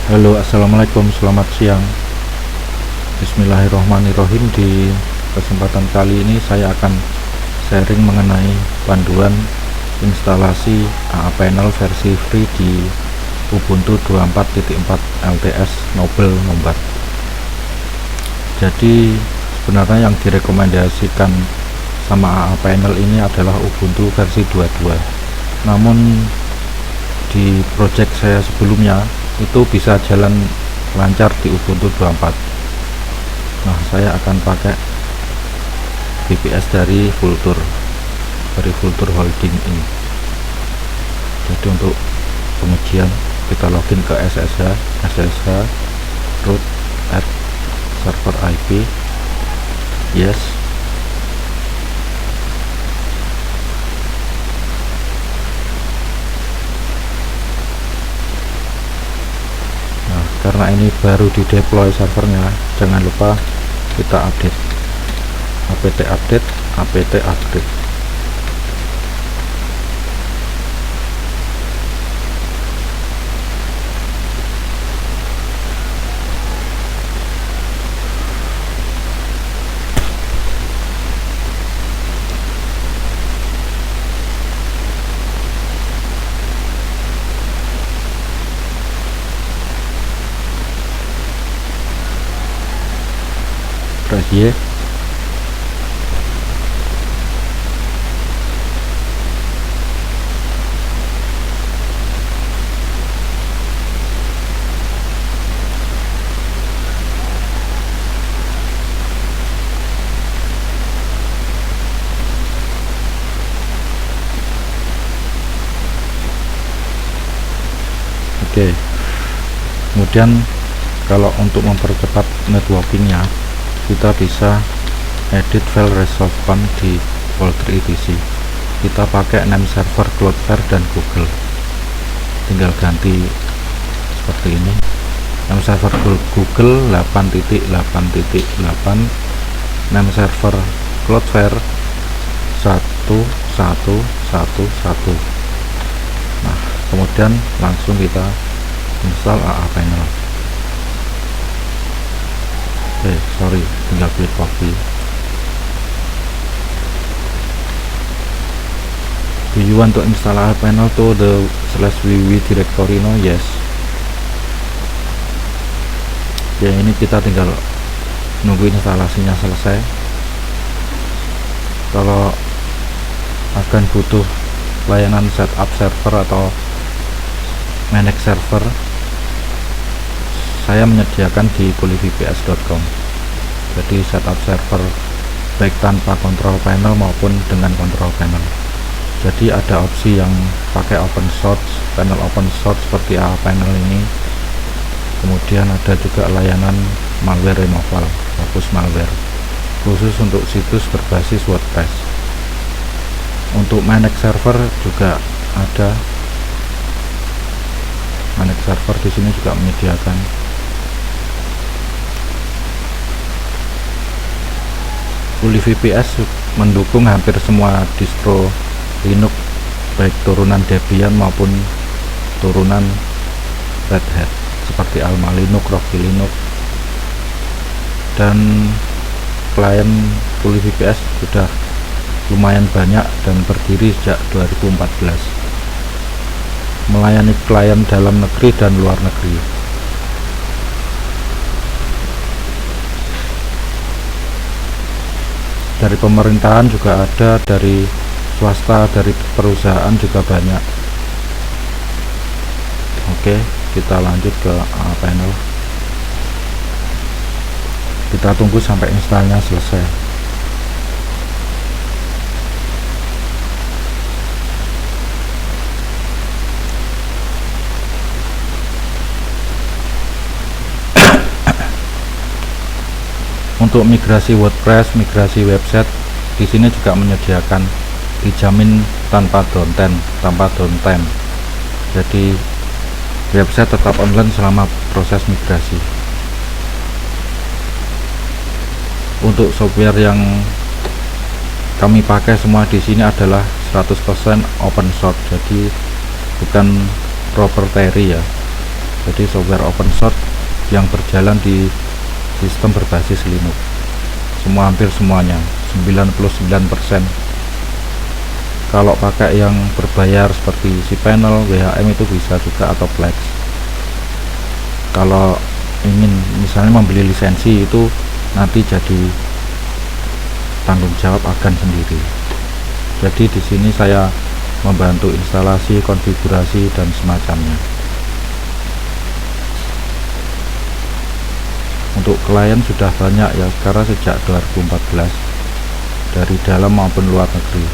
Halo, assalamualaikum, selamat siang. Bismillahirrohmanirrohim. Di kesempatan kali ini saya akan sharing mengenai panduan instalasi AA Panel versi free di Ubuntu 24.4 LTS Noble Nombat. Jadi sebenarnya yang direkomendasikan sama AA Panel ini adalah Ubuntu versi 22. Namun di project saya sebelumnya itu bisa jalan lancar di Ubuntu 24. Nah, saya akan pakai VPS dari Vultr Holding ini. Jadi untuk pengujian kita login ke SSH root add server IP, yes. Karena ini baru di deploy servernya, jangan lupa kita update apt update. Press Y. Oke. Kemudian kalau untuk mempercepat networkingnya, kita bisa edit file resolve command di Vultr etc. Kita pakai name server Cloudflare dan Google, tinggal ganti seperti ini. Name server Google 8.8.8, name server Cloudflare 1111. Nah, kemudian langsung kita install AA Panel. Sorry, tinggal klik copy. Do you want to install AA Panel to the /ww directory? No, yes. Ya, ini kita tinggal nunggu instalasinya selesai. Kalau akan butuh layanan setup server atau manage server, saya menyediakan di polyvps.com. Jadi setup server baik tanpa control panel maupun dengan control panel. Jadi ada opsi yang pakai open source, panel open source seperti AA Panel ini. Kemudian ada juga layanan malware removal, hapus malware, khusus untuk situs berbasis WordPress. Untuk manage server juga ada. Manage server di sini juga menyediakan. polyvps mendukung hampir semua distro Linux, baik turunan Debian maupun turunan Red Hat seperti Alma Linux, Rocky Linux. Dan klien polyvps sudah lumayan banyak dan berdiri sejak 2014, melayani klien dalam negeri dan luar negeri. Dari pemerintahan juga ada, dari swasta, dari perusahaan juga banyak. Oke, kita lanjut ke AA Panel. Kita tunggu sampai installnya selesai. Untuk migrasi WordPress, migrasi website, di sini juga menyediakan dijamin tanpa downtime. Jadi website tetap online selama proses migrasi. Untuk software yang kami pakai semua di sini adalah 100% open source, jadi bukan proprietary ya. Jadi software open source yang berjalan di sistem berbasis Linux. Hampir semuanya, 99%. Kalau pakai yang berbayar seperti cPanel, WHM itu bisa juga, atau Plex. Kalau ingin misalnya membeli lisensi, itu nanti jadi tanggung jawab agen sendiri. Jadi di sini saya membantu instalasi, konfigurasi, dan semacamnya. Untuk klien sudah banyak ya, karena sejak 2014 dari dalam maupun luar negeri.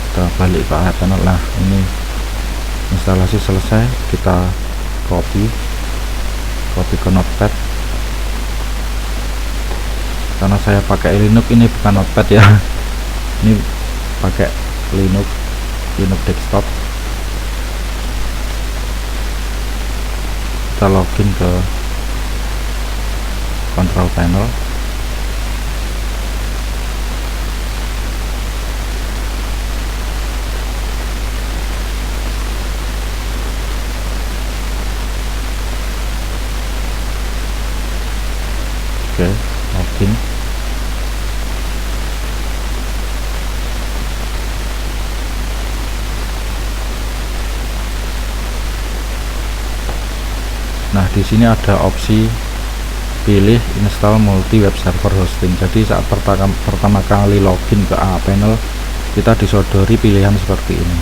Kita balik ke panel. Nah, ini instalasi selesai, kita copy ke notepad. Karena saya pakai Linux, ini bukan notepad ya, ini pakai Linux desktop. Kita login ke control panel. Oke, login. Nah, di sini ada opsi pilih install multi web server hosting. Jadi saat pertama kali login ke panel, kita disodori pilihan seperti ini.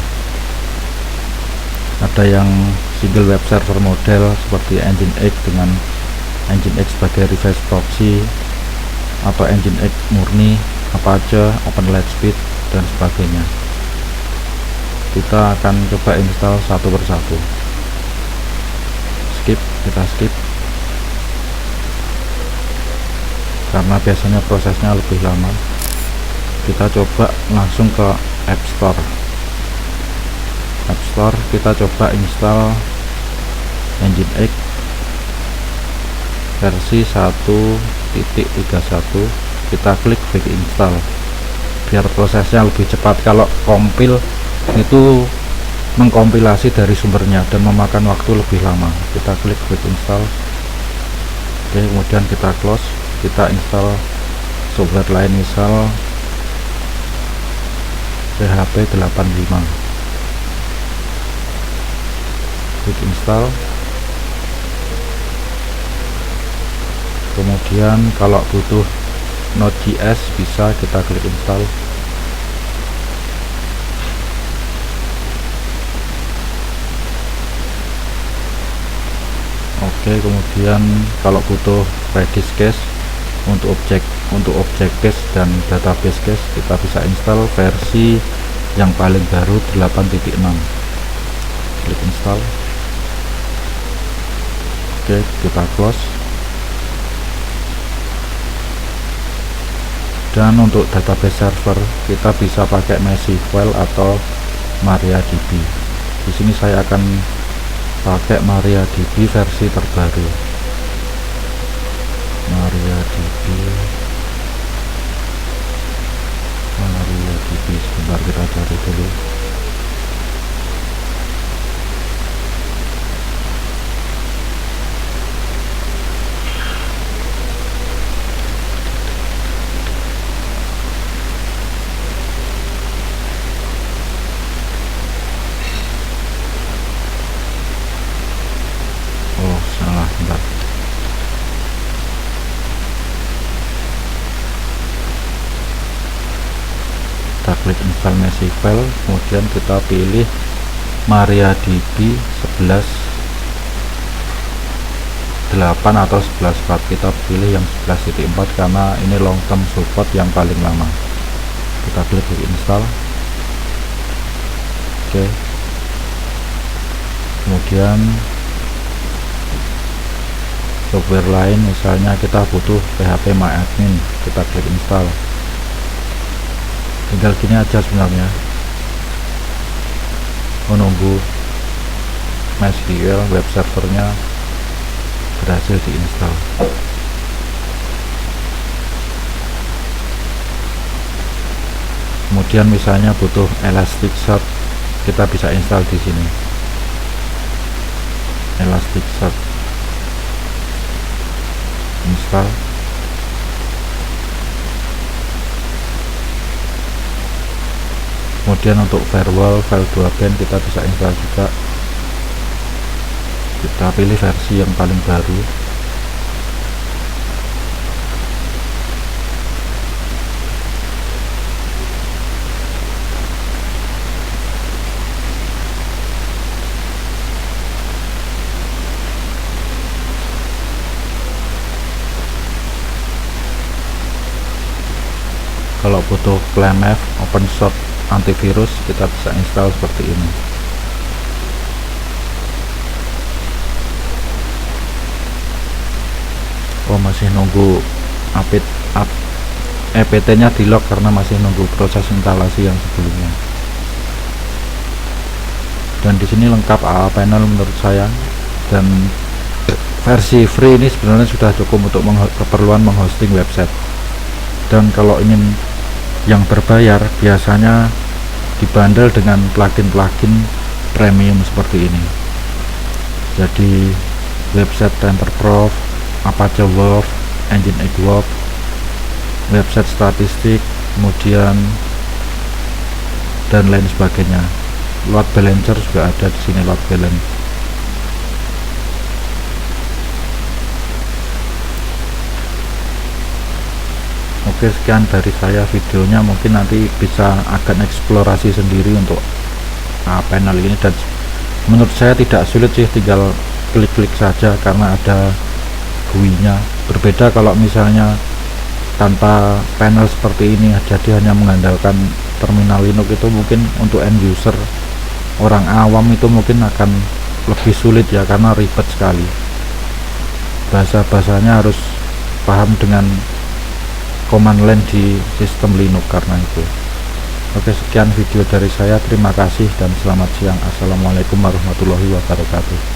Ada yang single web server model seperti Nginx dengan Nginx sebagai reverse proxy, atau Nginx murni, Apache, OpenLightspeed, dan sebagainya. Kita akan coba install satu persatu. Kita skip karena biasanya prosesnya lebih lama. Kita coba langsung ke App Store. Kita coba install Nginx versi 1.31. kita klik quick install biar prosesnya lebih cepat. Kalau compile itu mengkompilasi dari sumbernya dan memakan waktu lebih lama. Kita klik quick install. Oke, kemudian kita close. Kita install software lain, misal PHP 85. Klik install. Kemudian kalau butuh Node.js bisa kita klik install. Oke, kemudian kalau butuh Redis case untuk objek case dan database case, kita bisa install versi yang paling baru 8.6. Klik install. Oke, kita close. Dan untuk database server kita bisa pakai MySQL atau MariaDB. Di sini saya akan pakai MariaDB versi terbaru. MariaDB, sebentar kita cari dulu. Oh, salah, bentar. Kita klik install MySQL, kemudian kita pilih MariaDB 11.8 atau 11.4. Kita pilih yang 11.4 karena ini long term support yang paling lama. Kita klik install. Oke, kemudian software lain, misalnya kita butuh phpMyAdmin, kita klik install. Tinggal gini aja sebenarnya, menunggu MySQL web servernya berhasil diinstal. Kemudian misalnya butuh Elasticsearch kita bisa install di sini. Elasticsearch, install. Kemudian untuk firewall file 2 band kita bisa install juga. Kita pilih versi yang paling baru. Kalau butuh ClaimF open source antivirus, kita bisa install seperti ini. Oh, masih nunggu EPT nya di lock karena masih nunggu proses instalasi yang sebelumnya. Dan di sini lengkap AA panel menurut saya, dan versi free ini sebenarnya sudah cukup untuk keperluan menghosting website. Dan kalau ingin yang berbayar, biasanya dibandel dengan plugin-plugin premium seperti ini. Jadi website Tenterproof, Apache Wolf, Nginx Wolf, website statistik, kemudian dan lain sebagainya. Load balancer juga ada di sini, load balance. Oke, sekian dari saya videonya. Mungkin nanti bisa akan eksplorasi sendiri untuk panel ini, dan menurut saya tidak sulit sih, tinggal klik-klik saja karena ada GUI-nya. Berbeda kalau misalnya tanpa panel seperti ini, jadi hanya mengandalkan terminal Linux, itu mungkin untuk end user, orang awam itu mungkin akan lebih sulit ya, karena ribet sekali. Bahasa-bahasanya harus paham dengan command line di sistem Linux karena itu. Oke, sekian video dari saya. Terima kasih dan selamat siang. Assalamualaikum warahmatullahi wabarakatuh.